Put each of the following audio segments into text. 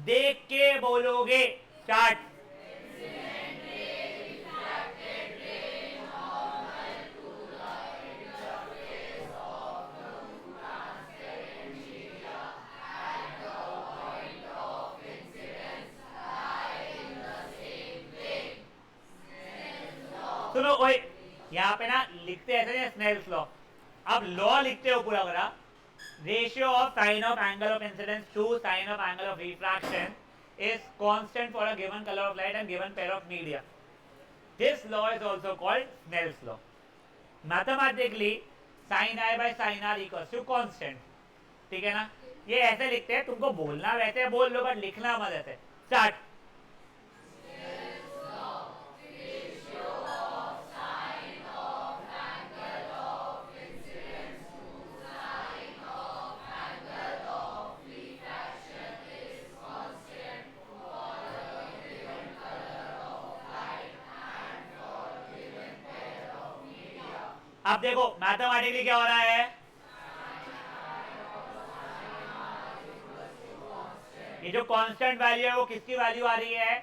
देख के बोलोगे। स्टार्ट। सुनो ओए, यहाँ पे ना लिखते ऐसे स्नेल्स लॉ। अब लॉ लिखते हो पूरा पूरा। Ratio of sine of angle of incidence to sine of angle of refraction is constant for a given color of light and given pair of media. This law is also called Snell's law. Mathematically, sin I by sin R equals to constant. ठीक है ना? ये ऐसे लिखते हैं, तुमको बोलना वैसे बोल लो बट लिखना मत ऐसे। स्टार्ट। अब देखो मैथमेटिकली क्या हो रहा है। ये जो कांस्टेंट वैल्यू है वो किसकी वैल्यू आ रही है?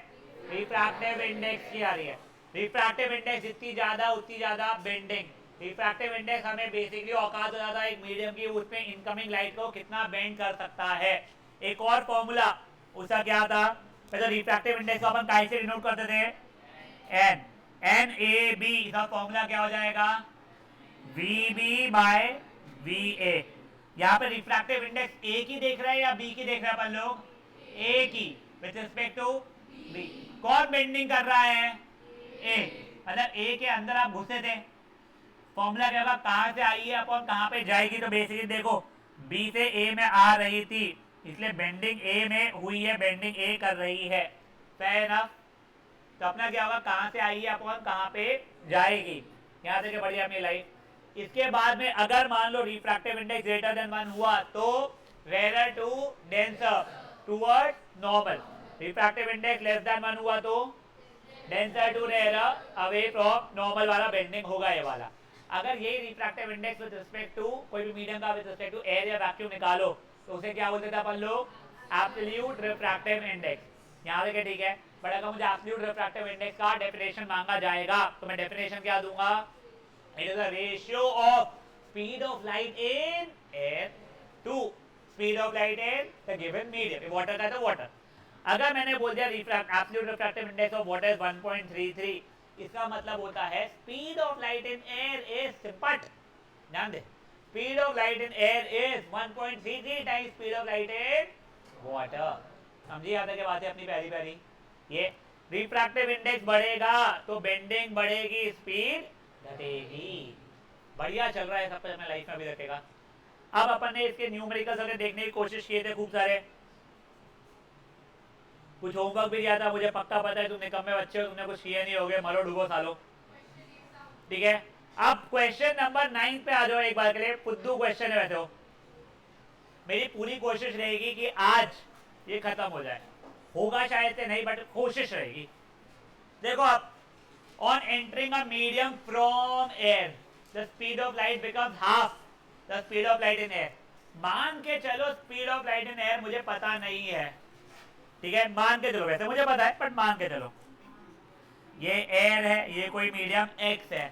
रिफ्रैक्टिव इंडेक्स की आ रही है। रिफ्रैक्टिव इंडेक्स जितनी ज्यादा उतनी ज्यादा बेंडिंग। रिफ्रैक्टिव इंडेक्स हमें बेसिकली औकात हो जाता है एक मीडियम की, उसमें इनकमिंग लाइट को कितना बेंड कर सकता है। एक और फॉर्मूला उसका क्या था? तो रिफ्रैक्टिव इंडेक्स को अपन काहे से डिनोट करते थे? एन। एन ए बी, इसका फॉर्मूला क्या हो जाएगा? V by V A. यहाँ पे रिफ्रैक्टिव इंडेक्स ए की देख रहे हैं या बी की देख रहे हैं अपन लोग? ए की विथ रिस्पेक्ट टू बी। कौन बेंडिंग कर रहा है? ए। मतलब ए के अंदर आप घुसे थे, फॉर्मूला क्या होगा? कहां से आई है अपन कहां पे जाएगी? तो बेसिकली देखो, बी से ए में आ रही थी, इसलिए बेंडिंग ए में हुई है, बेंडिंग ए कर रही है। Fair enough. तो अपना क्या होगा? कहां से आई है अपन कहां पे जाएगी, यहां से बढ़िया अपनी लाइफ। इसके बाद में अगर मान लो रिफ्रैक्टिव इंडेक्स ग्रेटर देन 1 हुआ तो rare to denser toward normal. Refractive index less than 1 हुआ तो denser to rare away from normal वाला बेंडिंग होगा ये वाला। अगर ये refractive index with respect to कोई भी मीडियम का विद रिस्पेक्ट टू एयर या वैक्यूम निकालो तो उसे क्या बोलते थे अपन लोग? Absolute refractive index. यहाँ देखिए ठीक है, बट अगर मुझे एब्सोल्यूट रिफ्रैक्टिव इंडेक्स का डेफिनेशन मांगा जाएगा तो मैं डेफिनेशन क्या दूंगा? It is a ratio of speed of light in air to speed of light in the given medium. Water का तो water. अगर मैंने बोल दिया absolute refractive index of water is 1.33, इसका मतलब होता है speed of light in air is सिंपट। ध्यान दे, speed of light in air is 1.33 times speed of light in water। समझिए आता क्या बात है अपनी प्यारी प्यारी। ये रिफ्रैक्टिव इंडेक्स बढ़ेगा तो बेंडिंग बढ़ेगी, स्पीड घटेगी। बढ़िया चल रहा है सब कुछ अपने लाइफ में अभी रखेगा। अब अपन ने इसके न्यूमेरिकल्स अगर देखने की कोशिश किए थे खूब सारे, कुछ होमवर्क भी दिया था, मुझे पक्का पता है तुम निकम्मे बच्चे हो, तुमने कुछ किए नहीं होगे, मरो डूबो सालो। ठीक है, अब क्वेश्चन नंबर 9 पे आ जाओ एक बार के लिए। फुद्दू क्वेश्चन है वैसे हो, मेरी पूरी कोशिश रहेगी कि आज ये खत्म हो जाए। होगा शायद से नहीं बट कोशिश रहेगी। देखो अब, on entering a medium from air the speed of light becomes half the speed of light in air। मान के चलो speed of light in air मुझे पता नहीं है, ठीक है, मान के चलो, वैसे मुझे पता है बट मान के चलो ये एयर है, ये कोई मीडियम x है,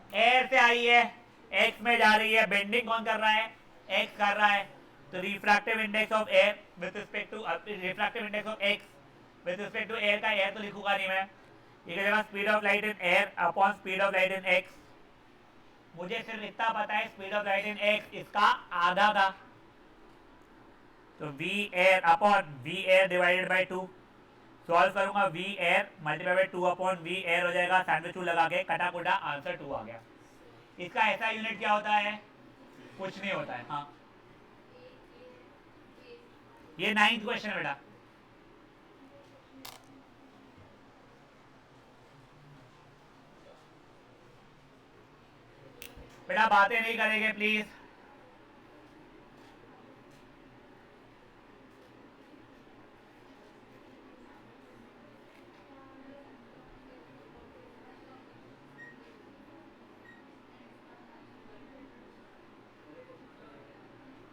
एयर से आई है, x में जा रही है, बेंडिंग कौन कर रहा है? x कर रहा है। तो refractive index of air with respect to refractive index of x with respect to air का एयर तो लिखूंगा नहीं मैं, ये कहेगा speed of light in air upon speed of light in X. मुझे सिर्फ इतना पता है speed of light in X इसका आधा था, तो V air upon V air divided by 2। Solve करूंगा, V air multiply by 2 upon V air हो जाएगा, सैंडविच लगा के कटा कुटा आंसर 2 आ गया। इसका ऐसा यूनिट क्या होता है? कुछ नहीं होता है। हाँ, ये 9th क्वेश्चन है बेटा। बेटा बातें नहीं करेंगे प्लीज।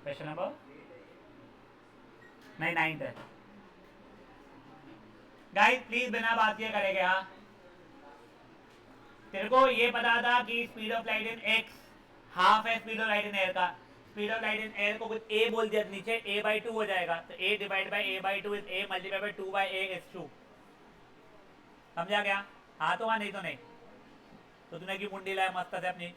क्वेश्चन नंबर नहीं 9th है। गाइस प्लीज बिना बात किए करेंगे। हाँ, तेरे को ये पता था कि speed of light in X half है speed of light in air का। Speed of light in air को कुछ ए बोल दिया नीचे, ए बाई टू हो जाएगा, तो A divide by A by two is A multiply by two by A is two. समझा क्या? हाँ तो हाँ, नहीं तो नहीं। तो तूने की मुंडी लाया मस्त से अपनी।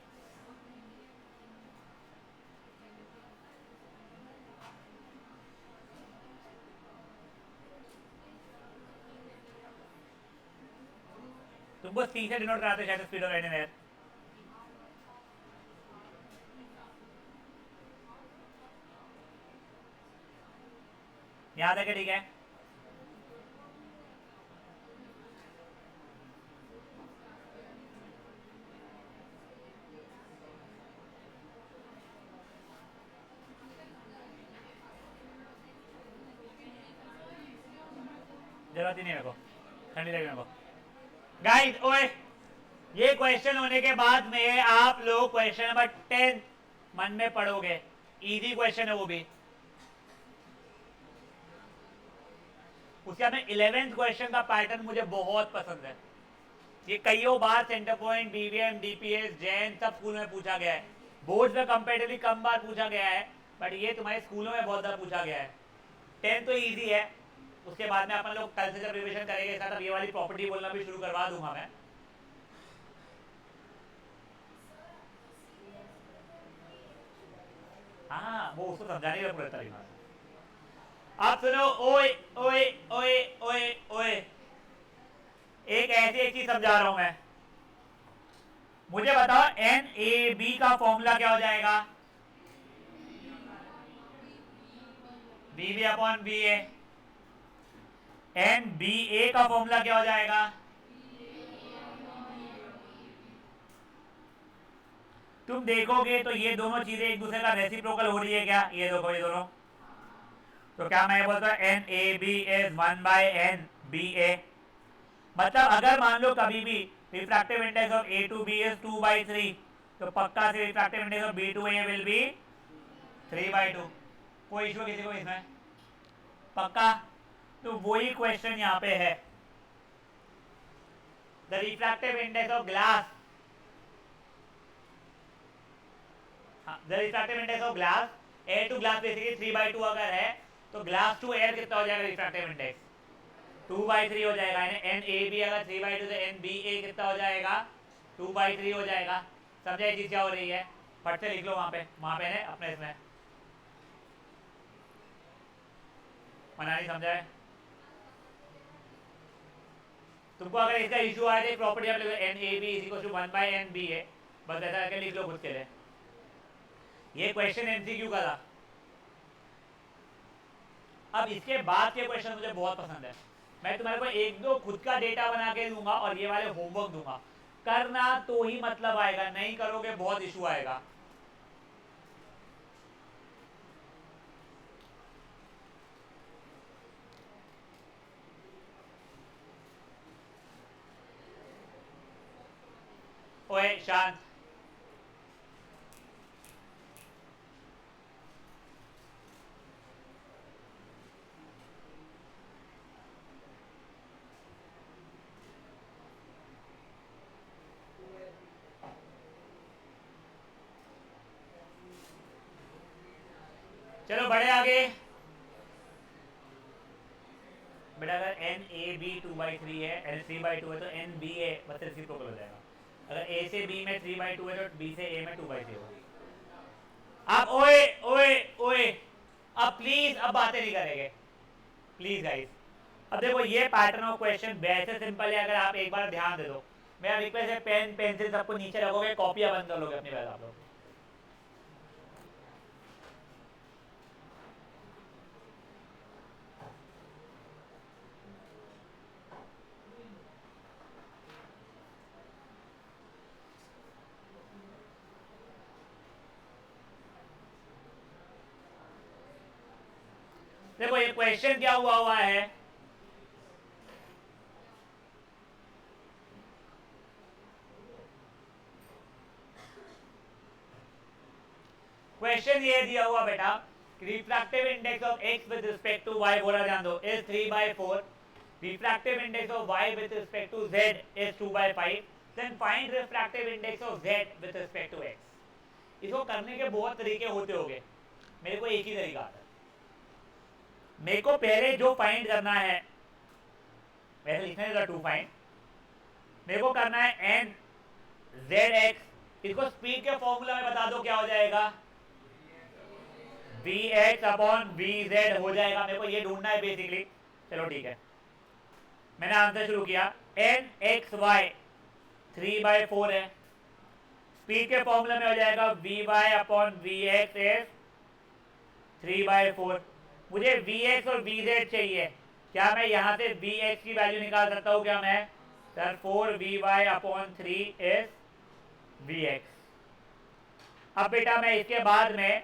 तुमको सी से डिनोट कराते शायद speed of light in air. याद है क्या? ठीक है। जरूरत ही नहीं मेरे को, ठंडी लगी मेरे को। गाइस ओए, ये क्वेश्चन होने के बाद में आप लोग क्वेश्चन नंबर 10 मन में पढ़ोगे। इजी क्वेश्चन है वो भी। उसके बाद 11th क्वेश्चन का पैटर्न मुझे बहुत पसंद है। ये कईयों बार Centre Point, BVM, DPS, Jain सब स्कूल में पूछा गया है। बोर्ड में कंपेरेटिवली कम बार पूछा गया है, बट ये तुम्हारे स्कूलों में बहुत बार पूछा गया है। 10 तो इजी है। उसके बाद में अपन लोग कल से जब रिविजन करेंगे साथ, अब ये वाली प्रॉपर्टी बोलना भी शुरू करवा दूंगा मैं। हाँ, वो उसको समझाने का पूरा तरीका। आप सुनो, ओए ओए ओए ओए ओए, एक ऐसी एक चीज समझा रहा हूं मैं। मुझे बताओ एन ए बी का फॉर्मूला क्या हो जाएगा? बी बी अपॉन बी ए। एन बी ए का फॉर्मूला क्या हो जाएगा? तुम देखोगे तो ये दोनों चीजें एक दूसरे का रेसिप्रोकल हो रही है क्या? ये देखो ये दोनों। तो क्या मैं बोलता हूँ N A B is 1 by N B A. मतलब अगर मान लो कभी भी refractive index of A to B is 2 by 3, तो पक्का से refractive index of B to A will be 3 by 2। कोई इशू किसी को इसमें? पक्का। तो वही क्वेश्चन यहाँ पे है। The refractive index of glass, the refractive index of glass, air to glass basically 3 by 2 अगर है, तो ग्लास टू एयर कितना हो जाएगा रिफ्रैक्टिव इंडेक्स? 2 बाई 3 हो जाएगा। एन ए बी अगर 3 बाई 2, तो एन बी ए कितना हो जाएगा? 2 बाई 3 हो जाएगा। समझा ये चीज क्या हो रही है? फट से लिख लो वहां पे है अपने इसमें। मना नहीं समझा है? तुमको अगर इसका इशू आए तो प्रॉपर्टी आप लिखो N A B is equal to 1 by N B A, बस ऐसा करके लिख लो खुद के लिए। ये क्वेश्चन एमसीक्यू का था। अब इसके बाद के क्वेश्चन मुझे बहुत पसंद है। मैं तुम्हारे को एक दो खुद का डेटा बना के दूंगा और ये वाले होमवर्क दूंगा। करना तो ही मतलब आएगा, नहीं करोगे बहुत इशू आएगा। ओए शांत। चलो बढ़े आगे। बेटा अगर एन ए बी 2 बाई 3 है, एन 3 बाई 2 है, तो एन बी ए बस रेसिप्रोकल हो जाएगा। अगर ए से बी में 3 बाई 2 है, तो बी से ए में 2 बाई 3 होगा। अब ओए ओए ओए, अब प्लीज अब बातें नहीं करेंगे प्लीज गाइस। अब देखो ये पैटर्न ऑफ क्वेश्चन वैसे सिंपल है, अगर आप एक बार ध्यान दे दो। मेरा रिक्वेस्ट है पेन पेंसिल सबको नीचे रखोगे, कॉपियां बंद कर लोगे अपनी बैग आप लोग। देखो ये क्वेश्चन क्या हुआ है। क्वेश्चन ये दिया हुआ बेटा, refractive index of X with respect to Y, बोला ध्यान दो, is 3 by 4। refractive index of y with respect to z is 2/5, then find refractive index of z with respect to x. इसको करने के बहुत तरीके होते होंगे, मेरे को एक ही तरीका आता है। मेरे को पहले जो फाइंड करना है, वैसे लिखने का टू फाइंड, मेरे को करना है n z x, इसको स्पीड के फॉर्मूला में बता दो क्या हो जाएगा, vx अपॉन vz हो जाएगा। मेरे को ये ढूंढना है बेसिकली। चलो ठीक है, मैंने आंसर शुरू किया। एन एक्स वाई 3/4 है, स्पीड के फॉर्मूले में हो जाएगा V Y upon V X is 3/4। मुझे वी एक्स और वी जेड चाहिए। क्या मैं यहाँ से वी एक्स की वैल्यू निकाल सकता हूँ क्या मैं? Sir 4vy upon 3 is V X. अब बेटा मैं इसके बाद में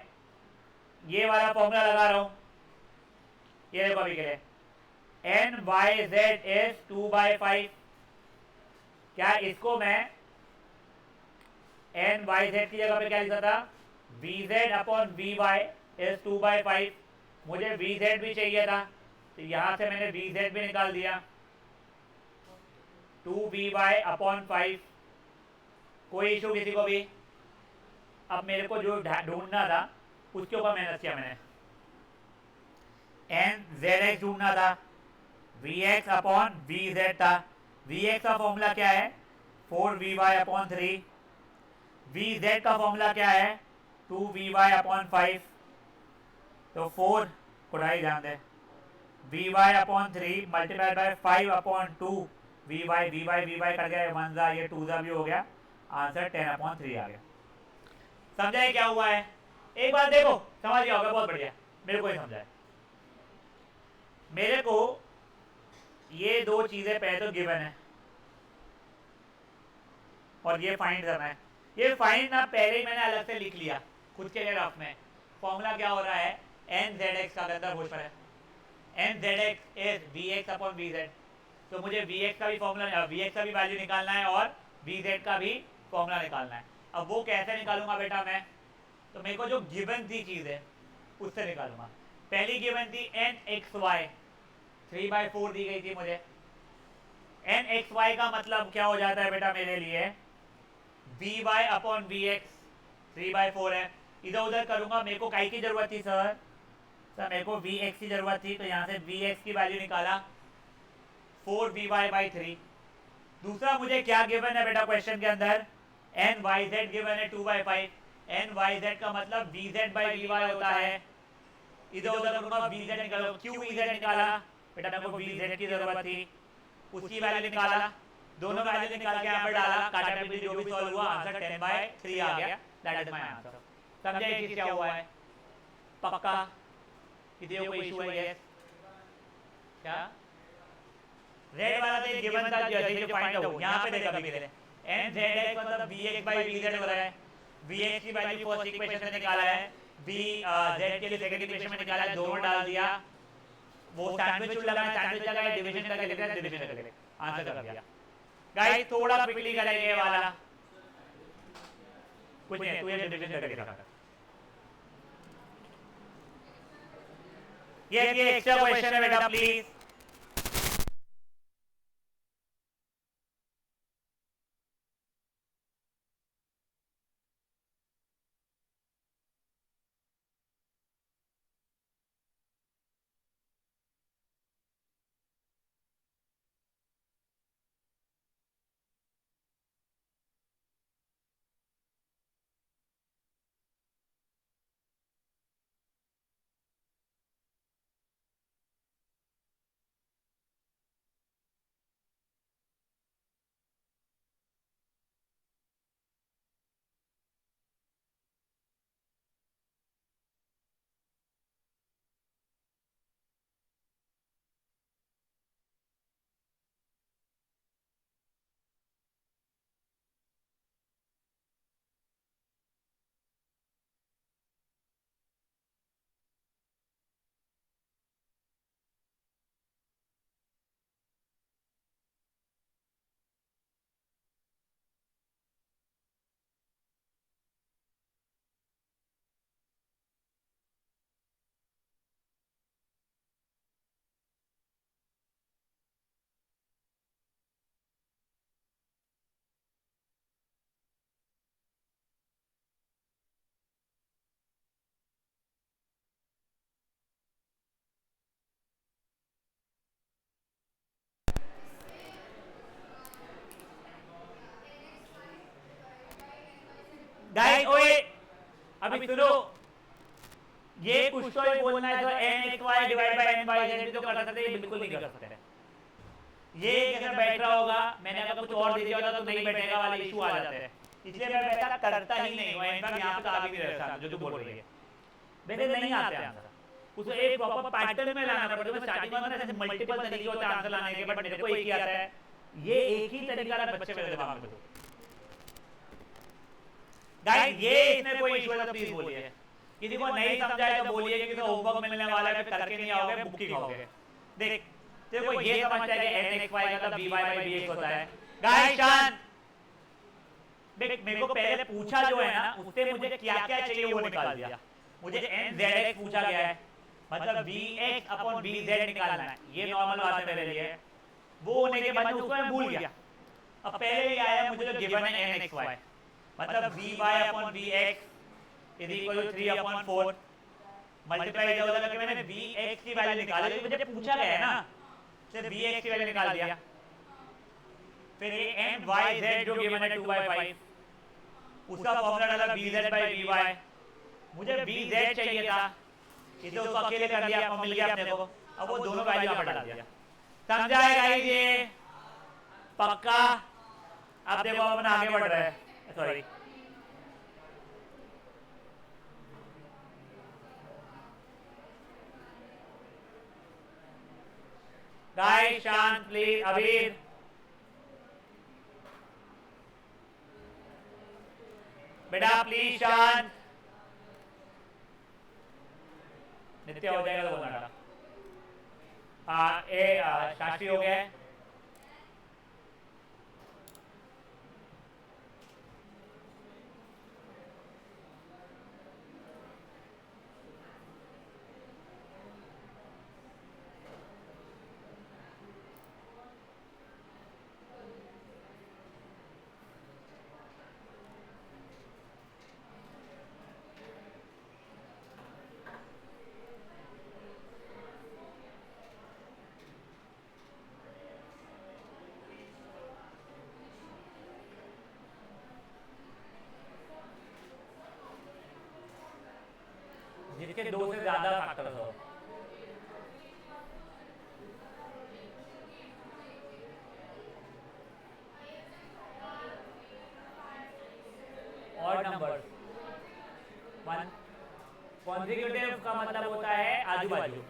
ये वाला फॉर्मूला लगा रहा हूँ, ये देखो अभी के लिए, एन वाई जेड इज 2/5। क्या इसको मैं एन वाई जेड की जगह पे क्या लिखा था, V Z upon V Y is 2/5। मुझे वी जेड भी चाहिए था, तो यहां से मैंने वी जेड भी निकाल दिया, 2vy अपॉन 5। कोई इशू किसी को भी? अब मेरे को जो ढूंढना था उसके ऊपर मेहनत किया मैंने। एन जेड एक्स ढूंढना था, V X upon V Z था। वी एक्स का फॉर्मूला क्या है, 4vy अपॉन 3। वी जेड का फॉर्मूला क्या है, 2vy अपॉन 5। तो 4 पढ़ाई ध्यान दे, vy upon 3 multiplied by 5 upon 2 vy कर गया, 1 जा ये 2 जा भी हो गया, आंसर 10/3 आ गया। समझा क्या हुआ है? एक बार देखो, समझ गया होगा, बहुत बढ़िया। मेरे को ही समझाए। मेरे को ये दो चीजें पहले तो गिवन है और ये फाइंड करना है। ये फाइंड ना पहले ही मैंने अलग से लिख लिया खुद के लिए रफ में। फॉर्मूला क्या हो रहा है, एन जेड एक्स का अंदर होश पर है, N Z X is V X upon V Z. तो मुझे वी एक्स का भी फॉर्मूला, वी एक्स का भी वैल्यू निकालना है और वी जेड का भी फॉर्मूला निकालना है। अब वो कैसे निकालूंगा बेटा मैं, तो मेरे को जो गिवन थी चीज है उससे निकालूंगा। पहली गिवन थी एन एक्स वाई 3/4 दी गई थी मुझे। एन एक्स वाई का मतलब क्या हो जाता है बेटा मेरे लिए, V Y upon V X 3/4 है। इधर उधर करूंगा, मेरे को काई की जरूरत थी सर, मेरे को वी एक्स की जरूरत थी, तो यहाँ से वी एक्स की वैल्यू निकाला 4vy/3। दूसरा मुझे क्या गिवन है बेटा क्वेश्चन के अंदर, एन वाई जेड गिवन है 2/5। एन वाई जेड का मतलब V Z by V Y होता है। इधर उधर करूंगा, वी जेड निकालो, क्यों वी जेड निकाला बेटा, मेरे को वी जेड की जरूरत थी, उसकी वैल्यू निकाला, दोनों वैल्यू निकाल के यहाँ पर डाला, काटा जो भी सॉल्व हुआ, आंसर 10/3 आ गया। That is my answer. समझे ये चीज क्या हुआ है? पक्का? किसी को कोई इशू है? यस? क्या रेड वाला तो गिवन था जो फाइंड हो, यहाँ पे देखा अभी मेरे एन जेड एक्स मतलब V X by V Z हो रहा है। वी एक्स की वैल्यू फर्स्ट इक्वेशन में निकाला है, वी जेड के लिए सेकंड इक्वेशन में निकाला है, दोनों डाल दिया। वो सैंडविच रूल लगाना, सैंडविच लगाया, डिवीजन करके लिखा है, डिवीजन करके आंसर कर दिया। गाइस थोड़ा क्विकली करेंगे ये वाला, कुछ नहीं, तू ये डिवीजन करके दिखा। ये एक्स्ट्रा क्वेश्चन है बेटा, प्लीज। अभी सुनो, ये कुछ तो बोलना है तो N X Y divide by N Y Z तो कर सकते हैं, बिल्कुल नहीं कर सकते। ये अगर बैठ रहा होगा, मैंने अगर कुछ और दे दिया होता तो नहीं बैठेगा वाले इशू आ जाते हैं, इसलिए मैं बेटा करता ही नहीं हूँ। इनफैक्ट यहाँ पे तो आ भी नहीं रहता जो तू बोल रही है, बेटे नहीं आते आंसर, उसे एक प्रॉपर पैटर्न में लाना पड़ता है। स्टार्टिंग में ऐसे मल्टीपल तरीके होते हैं आंसर लाने के, बट मेरे को एक ही आता है, ये एक ही तरीका बच्चे मेरे दिमाग में। गाइस ये इसमें कोई इशू है तो प्लीज बोलिए, किसी को नहीं समझा है तो बोलिए, किसी को होमवर्क मिलने वाला है फिर करके नहीं आओगे, बुकिंग आओगे। देख देखो ये समझता है कि एन एक्स वाई मतलब B Y by B X होता है। गाइस शांत, देख मेरे को पहले पूछा जो है ना, उससे मुझे क्या क्या चाहिए वो निकाल दिया। मुझे एन जेड एक्स पूछा गया है, मतलब V X upon V Z निकालना है, ये नॉर्मल बात है मेरे लिए। वो होने के बाद उसको मैं भूल गया, अब पहले ही आया मुझे जो गिवन है एन एक्स वाई, मतलब V Y upon V X is equal to 3/4 multiply इधर उधर करके मैंने वी एक्स की वैल्यू निकाली, तो मुझे पूछा गया है ना, सिर्फ वी एक्स की वैल्यू निकाल दिया। फिर ये एन वाई जेड जो गिवन है 2/5, उसका फॉर्मूला डाला V Z by V Y, मुझे वी जेड चाहिए था, इसे उसको अकेले कर दिया, मिल गया अपने को, अब वो दोनों वैल्यू यहाँ पर डाल दिया। समझा है गाइस ये पक्का? अब देखो अपन आगे बढ़ रहे हैं, सॉरी गाइस शांत प्लीज। अबीर बेटा प्लीज शांत, नित्य हो जाएगा तो बोलना। शास्त्री हो गया है, जिसके 2 से ज्यादा फैक्टर्स हो। ऑड नंबर्स 1 कॉन्जिक्यूटिव का मतलब होता है आजू बाजू,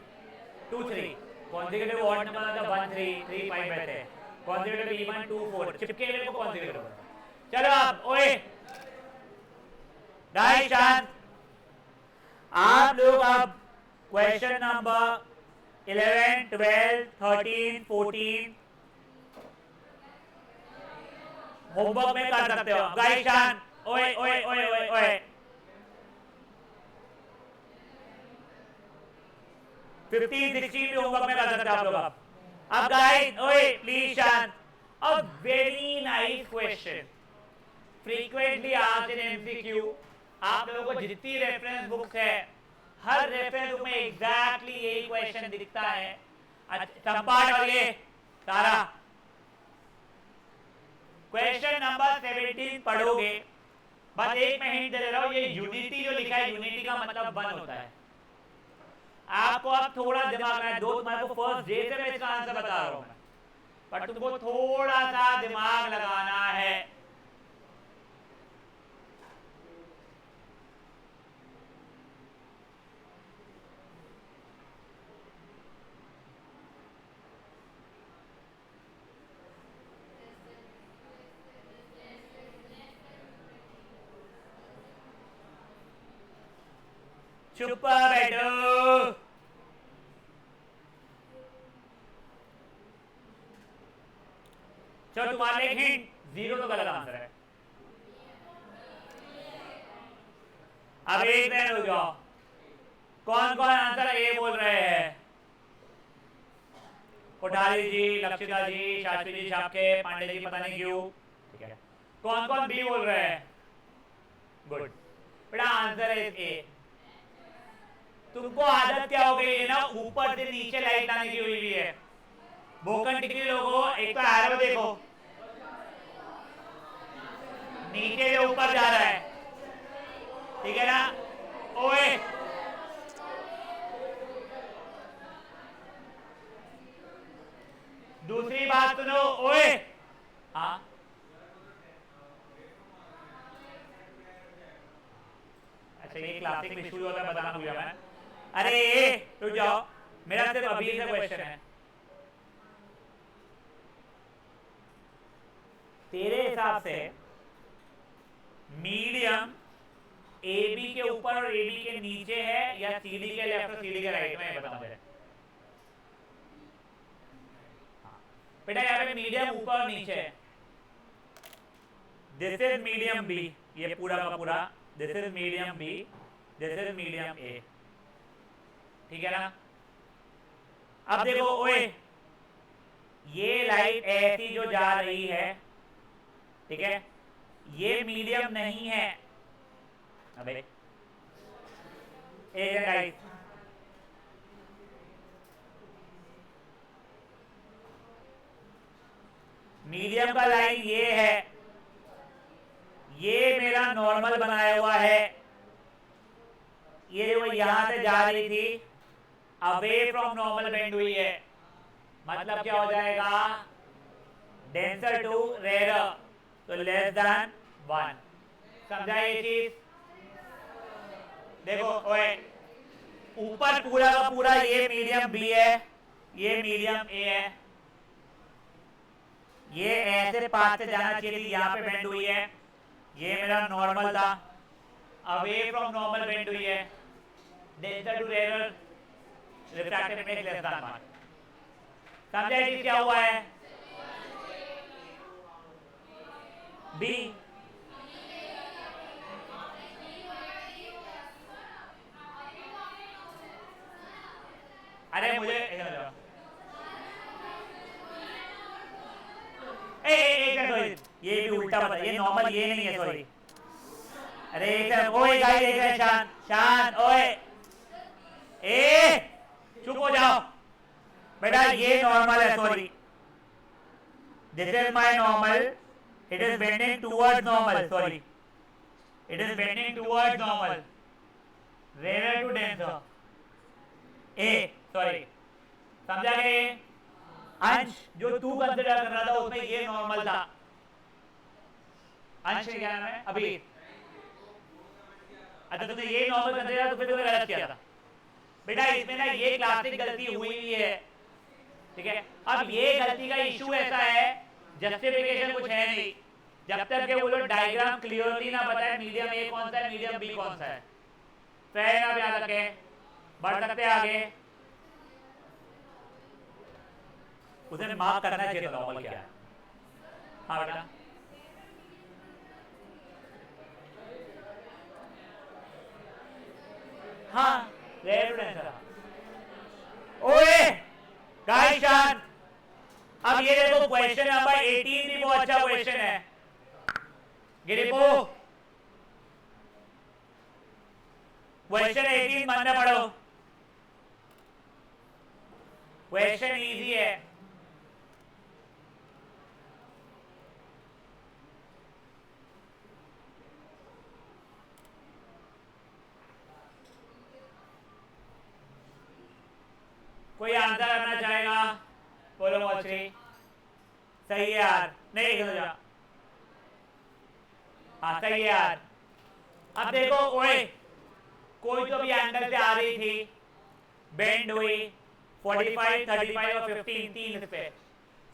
2 3 कॉन्जिक्यूटिव ऑड नंबर मतलब 1 3 3 5 रहते हैं, कॉन्जिक्यूटिव इवन 2 4 चिपके हुए को कॉन्जिक्यूटिव। चलो आप ओए गाइस शांत, आप लोग अब क्वेश्चन नंबर 11 12 13 14 होमवर्क में कर सकते हो। गाइस शांत, ओए ओए ओए ओए ओए 15 16 भी होमवर्क में कर सकते हो आप लोग। अब गाइस ओए प्लीज शांत, a very nice question frequently asked in MCQ. आप लोगों को जितनी रेफरेंस बुक है, हर रेफरेंस बुक में एग्जैक्टली यही क्वेश्चन दिखता है। संपाठ और ये सारा क्वेश्चन नंबर 17 पढ़ोगे, बस एक मैं हिंट दे रहा हूं, ये यूनिटी जो लिखा है, यूनिटी का मतलब 1 होता है। आपको अब थोड़ा दिमाग लगाना है, दो तुम्हारे को फर्स्ट डे से मैं इसका आंसर बता रहा हूं, पर तुमको थोड़ा सा दिमाग लगाना है। चुप बैठो। चलो तुम्हारे एक हिंट, 0 तो गलत आंसर है। अब एक मिनट हो जाओ, कौन कौन आंसर ए बोल रहे हैं? कोठारी जी, लक्षिता जी, शास्त्री जी, छापके, पांडे जी, पता नहीं क्यों। ठीक है, कौन कौन बी बोल रहे हैं? गुड बेटा, आंसर है ए। तुमको आदत क्या हो गई है ना, ऊपर से नीचे लाइट लाने की हुई है। भोकन टिकरी लोगों, एक तो एरो देखो, नीचे से ऊपर जा रहा है, ठीक है ना? ओए दूसरी बात सुनो ओए। हाँ अच्छा ये क्लासिक में शुरू होता है बताना भूल गया मैं। अरे रुक जाओ मेरा सिर्फ अभी से क्वेश्चन है। तेरे हिसाब से मीडियम ए बी के ऊपर और ए बी के नीचे है या सी डी के लेफ्ट और सी डी के राइट में बताओ मुझे। बेटा यहाँ पे मीडियम ऊपर और नीचे है। दिस इज मीडियम बी ये पूरा का पूरा। This is medium B this is medium A. ठीक है ना। अब देखो ओए ये लाइट ऐसी जो जा रही है ठीक है ये मीडियम नहीं है। अबे एक गाइस मीडियम का लाइन ये है ये मेरा नॉर्मल बनाया हुआ है। ये वो यहां से जा रही थी अवे फ्रॉम नॉर्मल बेंड हुई है। मतलब क्या हो जाएगा डेंसर टू रेयर तो लेस देन 1। समझा ये चीज। देखो ओए ऊपर पूरा का पूरा ये मीडियम बी है ये मीडियम ए है। ये ऐसे पाथ से जाना चाहिए थी यहाँ पे बेंड हुई है। ये मेरा नॉर्मल था अवे फ्रॉम नॉर्मल बेंड हुई है। Denser to rare refractive index less than 1। समझा ये क्या हुआ है बी। अरे मुझे ये भी उल्टा पता ये नॉर्मल ये नहीं है सॉरी। अरे ओए गाइस एक शान शान ओए ए चुप हो जाओ बेटा ये नॉर्मल है sorry. This is my normal it is bending towards normal sorry it is bending towards normal rare to denser ah sorry. समझा गए। अंश जो तू कंसिडर कर रहा था उसमें ये नॉर्मल था। अंश क्या नाम है अभी। अच्छा तुमने ये नॉर्मल कंसिडर तो फिर तुमने गलत किया था बेटा। इसमें ना ये क्लासिक गलती हुई हुई है ठीक है। अब ये गलती का इशू ऐसा है जस्टिफिकेशन कुछ है नहीं जब तक के वो लोग डायग्राम क्लियरली ना बताए मीडियम ए कौन सा है मीडियम बी कौन सा है। फैन आप याद रखें बढ़ सकते आगे। उसे मार्क करना चाहिए नॉर्मल क्या है। हाँ बेटा हाँ ओए गाइस शान अब ये देखो क्वेश्चन नंबर 18 भी बहुत अच्छा क्वेश्चन है गिरिपो। क्वेश्चन 18 मन में पढ़ो क्वेश्चन इजी है। कोई आंसर करना चाहेगा बोलो मोचरी। सही है यार नहीं हाँ सही है यार। अब देखो ओए कोई तो भी एंगल से आ रही थी बेंड हुई 45 35 और 15 तीन पे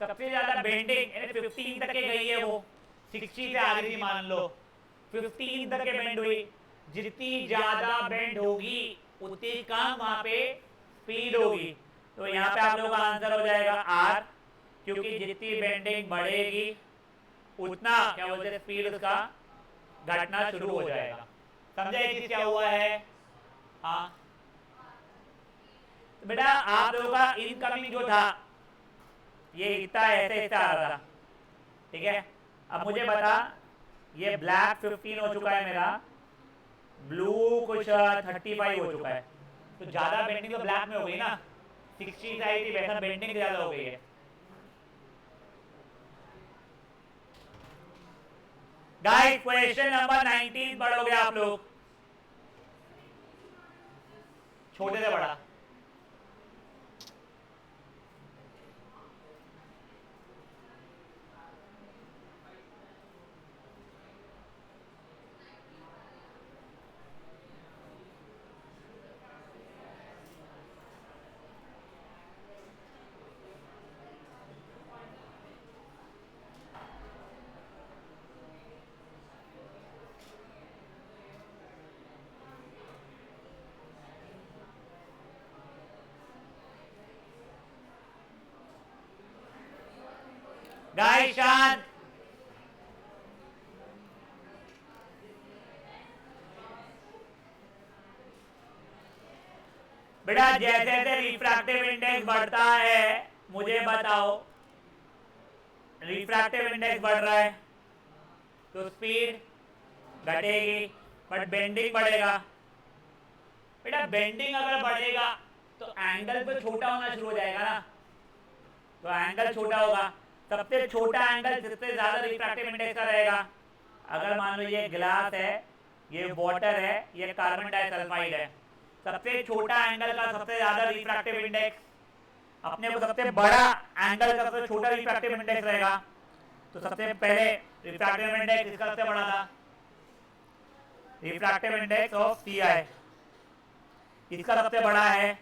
सबसे ज्यादा बेंडिंग 15 तक के गई है वो 60 से आ रही थी मान लो 15 तक के बेंड हुई। जितनी ज्यादा बेंड होगी उतनी कम वहां पे स्पीड होगी। तो यहाँ पे आप लोगों का आंसर हो जाएगा आर क्योंकि जितनी बेंडिंग बढ़ेगी उतना क्या बोलते हैं स्पीड उसका घटना शुरू हो जाएगा। समझे ये चीज क्या हुआ है। हाँ तो बेटा आप लोगों का इनकमिंग जो था ये इतना ऐसे ऐसे आ रहा था ठीक है। अब मुझे बता ये ब्लैक 15 हो चुका है मेरा ब्लू कुछ 35 हो चुका है तो ज्यादा बेंडिंग तो ब्लैक में हो गई ना 60 आई थी वैसा बेंडिंग ज्यादा हो गई है। गाइस क्वेश्चन नंबर 19 पढ़ोगे आप लोग। छोटे से बड़ा। गाइस शांत। बेटा जैसे जैसे रिफ्रैक्टिव इंडेक्स बढ़ता है, मुझे बताओ, रिफ्रैक्टिव इंडेक्स बढ़ रहा है तो स्पीड घटेगी, बट बेंडिंग बढ़ेगा। बेटा बेंडिंग अगर बढ़ेगा तो एंगल तो छोटा होना शुरू हो जाएगा ना, तो एंगल छोटा होगा। सबसे छोटा एंगल जिससे ज्यादा रिफ्रैक्टिव इंडेक्स का रहेगा। अगर मान लो ये ग्लास है, ये वाटर है, ये कार्बन डाइसल्फाइड है, सबसे छोटा एंगल का सबसे ज्यादा रिफ्रैक्टिव इंडेक्स, अपने को सबसे बड़ा एंगल का सबसे छोटा रिफ्रैक्टिव इंडेक्स रहेगा। तो सबसे पहले रिफ्रैक्टिव इंडेक्स इसका सबसे बड़ा था, रिफ्रैक्टिव इंडेक्स ऑफ सी आई, इसका सबसे बड़ा है।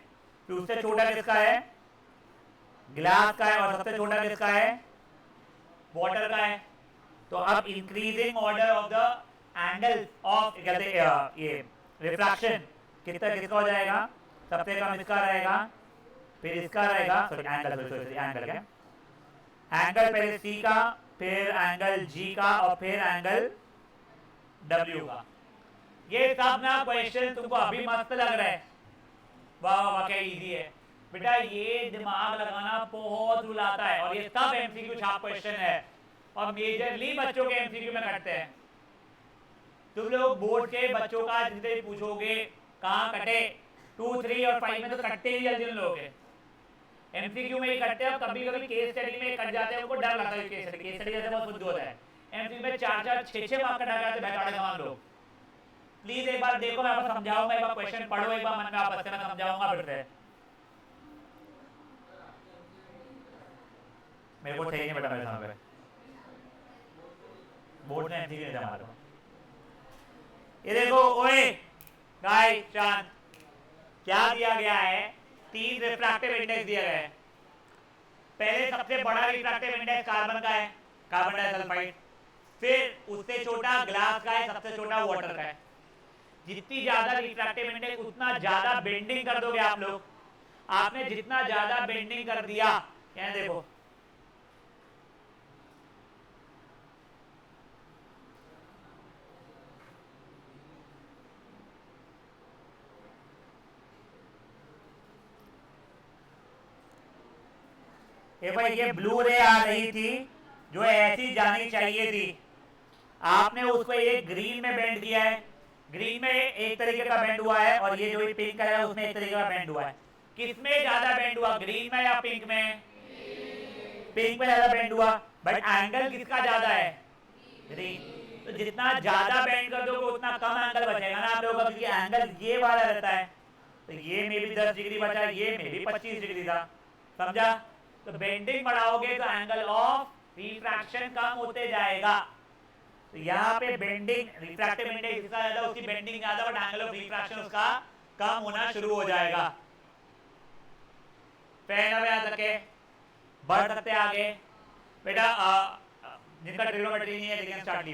फिर उससे छोटा किसका है, ग्लास का है, और सबसे छोटा किसका है, वाटर का है। तो अब increasing order of the angle of ये रिफ्रैक्शन कितना किसका हो जाएगा, सबसे कम इसका रहेगा, फिर इसका रहेगा, सॉरी एंगल क्या, एंगल पहले सी का, फिर एंगल जी का, और फिर एंगल डब्ल्यू का। ये सब ना क्वेश्चन तुमको अभी मस्त लग रहा है, वाह वाह क्या इजी है। बेटा ये दिमाग लगाना बहुत रुलाता है, और ये सब एमसीक्यू छाप क्वेश्चन है, और मेजरली बच्चों के एमसीक्यू में कटते हैं। तुम लोग बोर्ड के बच्चों का जितने पूछोगे कहाँ कटे, 2, 3 और 5 में तो कटते ही जल्दी उन लोगों के, एमसीक्यू में ही कटते हैं। कभी कभी केस स्टडी में कट जाते हैं, उनको डर लगता है केस स्टडी जैसे बहुत बुद्ध होता है। एमसीक्यू में 4, 6 मार्क कटा जाते बैठाड़े तमाम लोग। प्लीज एक बार देखो, मैं आपको समझाऊंगा, एक बार क्वेश्चन पढ़ो, एक बार मन में आपस में समझाऊंगा फिर से। मेरे को चाहिए बेटा, मेरे सामने बोर्ड में एमसीक्यू नहीं था। ये देखो, ओए गाइस शांत, क्या दिया गया है, 3 रिफ्रैक्टिव इंडेक्स दिया गया है। पहले सबसे बड़ा रिफ्रैक्टिव इंडेक्स कार्बन का है, कार्बन डाइसल्फाइड, फिर उससे छोटा ग्लास का है, सबसे छोटा वाटर का है। जितनी ज्यादा रिफ्रैक्टिव इंडेक्स उतना ज्यादा बेंडिंग कर दोगे आप लोग। आपने जितना ज्यादा बेंडिंग कर दिया, यहाँ देखो, ये भाई ये ब्लू रे आ रही थी जो ऐसी जानी चाहिए थी, आपने उसको एक ग्रीन में बेंड किया है, ग्रीन में एक तरीके का बेंड हुआ है, और ये जो पिंक है उसमें एक तरीके का बेंड हुआ है। किसमें ज्यादा बेंड हुआ, ग्रीन में या पिंक में? पिंक में ज्यादा बेंड हुआ, बट एंगल किसका ज्यादा है, ग्रीन। तो जितना ज्यादा बेंड कर दोगे उतना कम एंगल बचेगा ना आप लोगों का, क्योंकि एंगल ये वाला रहता है। तो ये में भी 10 डिग्री बचा, ये में भी 25 डिग्री था, समझा। तो बेंडिंग बढ़ाओगे तो एंगल ऑफ रिफ्रैक्शन कम होते जाएगा। तो यहाँ पे बेंडिंग, रिफ्रैक्टिव इंडेक्स जिसका ज्यादा उसकी बेंडिंग ज्यादा, बट एंगल ऑफ रिफ्रैक्शन उसका कम होना शुरू हो जाएगा। पहला याद रखे, बढ़ सकते आगे। बेटा जिनका ट्रिग्नोमेट्री नहीं है लेकिन स्टार्ट ली